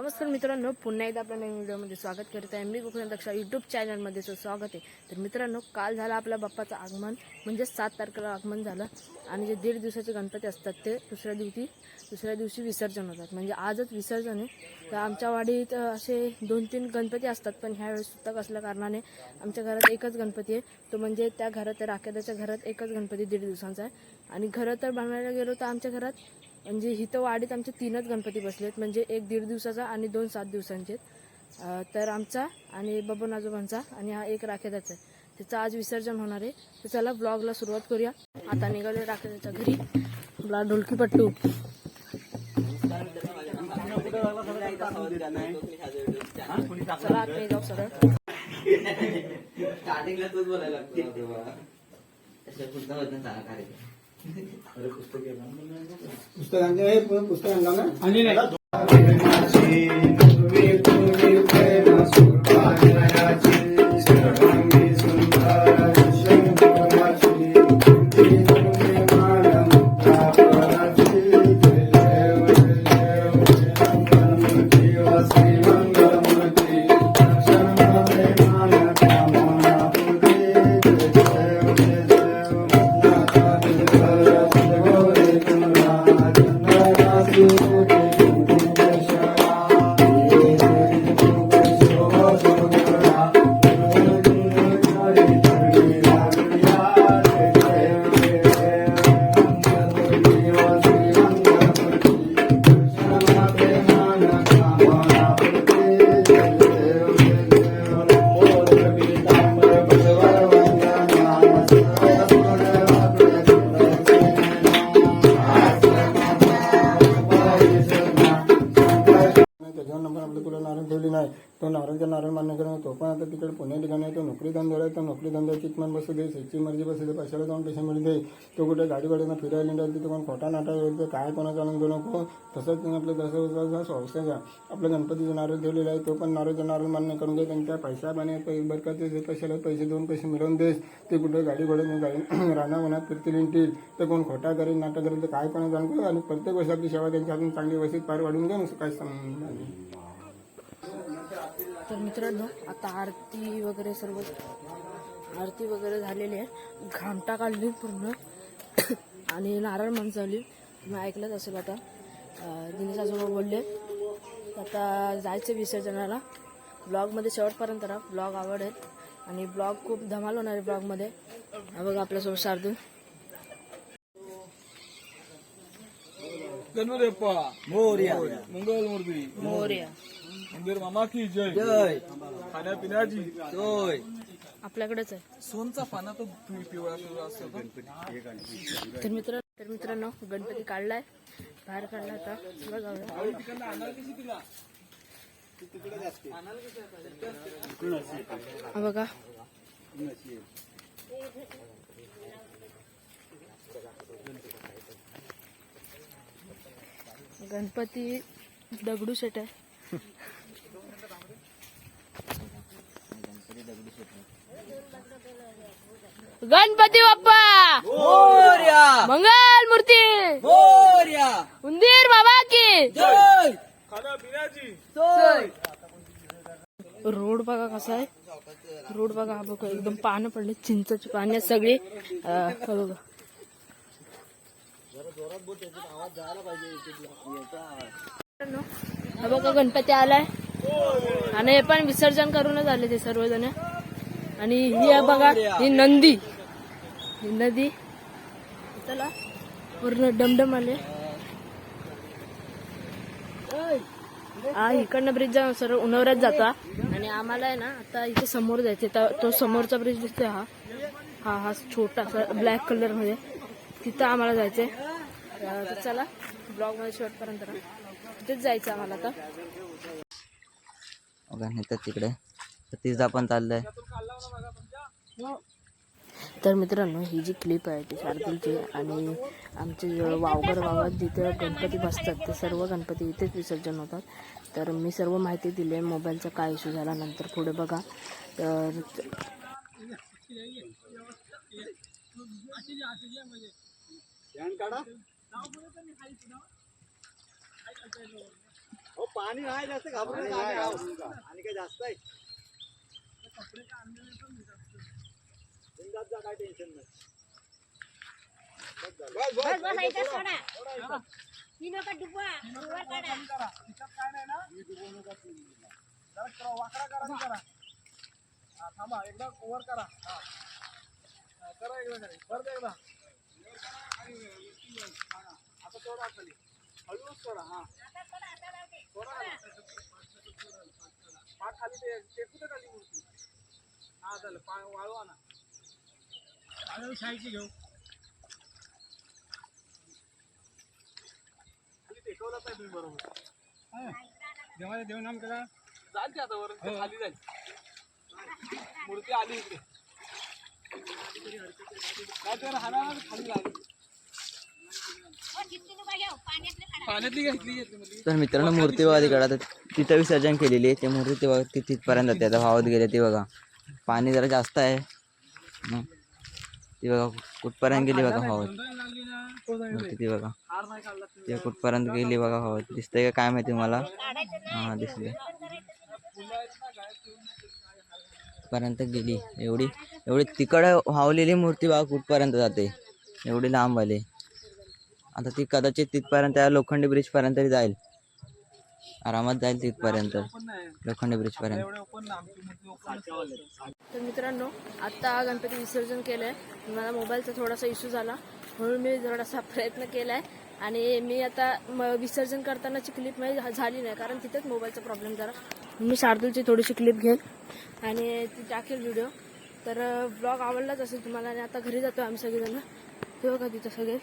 नमस्कार मित्रांनो, पुन्हा एकदा आपल्या नवीन व्हिडिओमध्ये स्वागत करत आहे. मी गोकुळ दक्षा यूट्यूब चॅनलमध्ये स्वागत आहे. तर मित्रांनो, काल झालं आपल्या बाप्पाचं आगमन, म्हणजे 7 तारखेला आगमन झालं आणि जे 1.5 दिवसाचे गणपती असतात ते दुसऱ्या दिवशी विसर्जन होतात. म्हणजे आजच विसर्जन आहे. तर आमच्या वाडीत असे 2-3 गणपती असतात, पण ह्यावेळेस सुतक असल्या कारणाने आमच्या घरात एकच गणपती आहे. तो म्हणजे त्या घरात राखेदाच्या घरात एकच गणपती 1.5 दिवसांचा आहे. आणि घरं तर बनवायला गेलो तर आमच्या घरात म्हणजे इथं वाडीत आमचे 3च गणपती बसलेत, म्हणजे एक 1.5 दिवसाचा आणि 2 7 दिवसांचे. तर आमचा आणि बबन आजोबांचा आणि हा एक राखेदाचा आहे. त्याचं आज विसर्जन होणार आहे. तर चला ब्लॉगला सुरुवात करूया. आता निघाले राखेदाच्या घरी. आपला ढोलकी पट्टू चला आत जाऊ सरळ. स्टार्टिंगला तोच बोलायला लागतो तो नारळ मान्य करणार. तो पण आता तिकडे पुण्या ठिकाणी तो नोकरी धंदा आहे. तो नोकरी धंद्याची मन बसू दे, त्याची मर्जी बसू दे, पैशाला जाऊन पैसे मिळू दे. तो कुठे गाडीवाड्यांना फिरायला निघाल तिथे कोण खोटा नाटा येईल काय कोणाचा आनंद नको. तसंच आपलं जसं संस्थेचा आपल्या गणपतीचा नारळ ठेवलेला आहे. तो पण नारळ मान्य करून दे. त्यांच्या पैसा बने बरकाचे पैशाला पैसे 2 पैसे मिळवून देस. ते कुठे गाडीवाड्याने गाडी रानावनात फिरतील येतील तर कोण खोटा करेल नाटक करेल तर काय कोणा जाणतो. आणि प्रत्येक वर्षी आपली सेवा त्यांच्या हातून चांगली व्यवस्थित पार वाढून घ्या. काय सांग. तर मित्रांनो, आता आरती वगैरे झालेली आहे. घामटा काढली पूर्ण आणि नारळ मंजवली. तुम्ही ऐकलंच असेल. आता दिनेश आजोबा बोलले आता जायचं विसर्जनाला. ब्लॉगमध्ये शेवटपर्यंत राहा, ब्लॉग आवडेल आणि ब्लॉग खूप धमाल होणार आहे ब्लॉगमध्ये. बघा आपल्यासोबत शार्दूल. गणपती बाप्पा मोरया, मंगलमूर्ती मोरया, मंदिर मामा की जय जय, खाण्यापिण्याची सोय आपल्याकडेच आहे. सोनचा पाना तो पिवळा असतो. तर मित्रांनो, गणपती काढलाय, बाहेर काढला. आता चला जाऊया. बघा गणपती दगडूशेठ आहे. गणपती बाप्पा मोरया, मंगल मूर्ती मोरया, उंदीर बाबा की जय, खाण्यापिण्याची सोय. रोड बघा कसा आहे. रोड बघा, हा बघा एकदम पानं पडले, चिंचाची पाने सगळी. बघा हा बघा गणपती आलाय आणि हे पण विसर्जन करूनच आले ते सर्वजण. आणि ही आहे बघा, ही नदी. चला पूर्ण डमडम आले. हा इकडनं ब्रिज जाऊन सर्व उन्हावऱ्यात जाता आणि आम्हाला आहे ना आता इथे समोर जायचे. तो समोरचा ब्रिज दिसतोय, हा छोटासा ब्लॅक कलर मध्ये, तिथं आम्हाला जायचंय. तर चला ब्लॉग मध्ये शेवटपर्यंत तिथेच जायचं आम्हाला आता. तिकडे तिचा पण चाललंय. तर मित्रांनो, ही जी क्लिप आहे ती शार्दूलची आणि आमचे वावगर गावात जिथे गणपती बसतात ते सर्व गणपती इथेच विसर्जन होतात. तर मी सर्व माहिती दिली आहे. मोबाईलचा काय इश्यू झाला नंतर पुढे बघा. तर पाणी नाही जास्त घाबरून आणि काय जास्त आहे काय टेन्शन नाही थांबा एकदा ओव्हर करा करा एकदा परत एकदा आता थोडा खाली हळूच करा हा पाठ खाली ते कुठे खाली मूर्ती हा झालं वाळवा ना शाळेची घेऊ खाली टेकवलं नाही तुम्ही बरोबर देवाला देव नाम करा जाल ते आता वर खाली जाईल मूर्ती आली इकडे काय तर हाना खाली लागली पाण्यातली घेतली तर मित्रांनो मूर्ती बघा तिकडे आता तिथं विसर्जन केलेली आहे ते मूर्ती ते बघा ती तिथपर्यंत जाते आता वाहत गेले ते बघा पाणी जरा जास्त आहे हं. ती बघा कुठपर्यंत गेली बघा वाहत मूर्ती ती बघा ते कुठपर्यंत गेली बघा वाहत दिसतंय का काय माहिती मला हा दिसले पर्यंत गेली एवढी एवढी तिकडे वाहवलेली मूर्ती बघा कुठपर्यंत जाते एवढी लांब आली आता ती कदाचित तिथपर्यंत त्या लोखंडी ब्रिज पर्यंत जाईल आरामात जाईल तिथपर्यंत लोखंडी ब्रिज पर्यंत तर मित्रांनो आत्ता गणपती विसर्जन केलंय मला मोबाईलचा थोडासा इश्यू झाला म्हणून मी थोडासा प्रयत्न केलाय आणि मी आता विसर्जन करतानाची क्लिप माझी झाली नाही कारण तिथेच मोबाईलचा प्रॉब्लेम झाला मी शार्दूलची थोडीशी क्लिप घेईन आणि ती टाकेल व्हिडिओ तर ब्लॉग आवडलाच असेल तुम्हाला आणि आता घरी जातो आम्ही सगळेजण ते बघा तिथं सगळे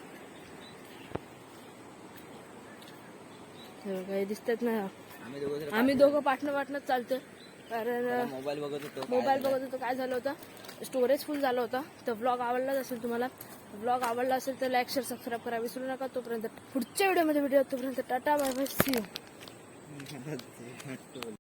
काही दिसतात ना आम्ही दोघं पाठणं चालतोय कारण मोबाईल बघत होतो काय झालं होतं स्टोरेज फुल झालं होतं तर ब्लॉग आवडलाच असेल तुम्हाला ब्लॉग आवडला असेल तर लाईक शेअर सबस्क्राईब करा विसरू नका तोपर्यंत पुढच्या व्हिडिओमध्ये तोपर्यंत tata bye bye see you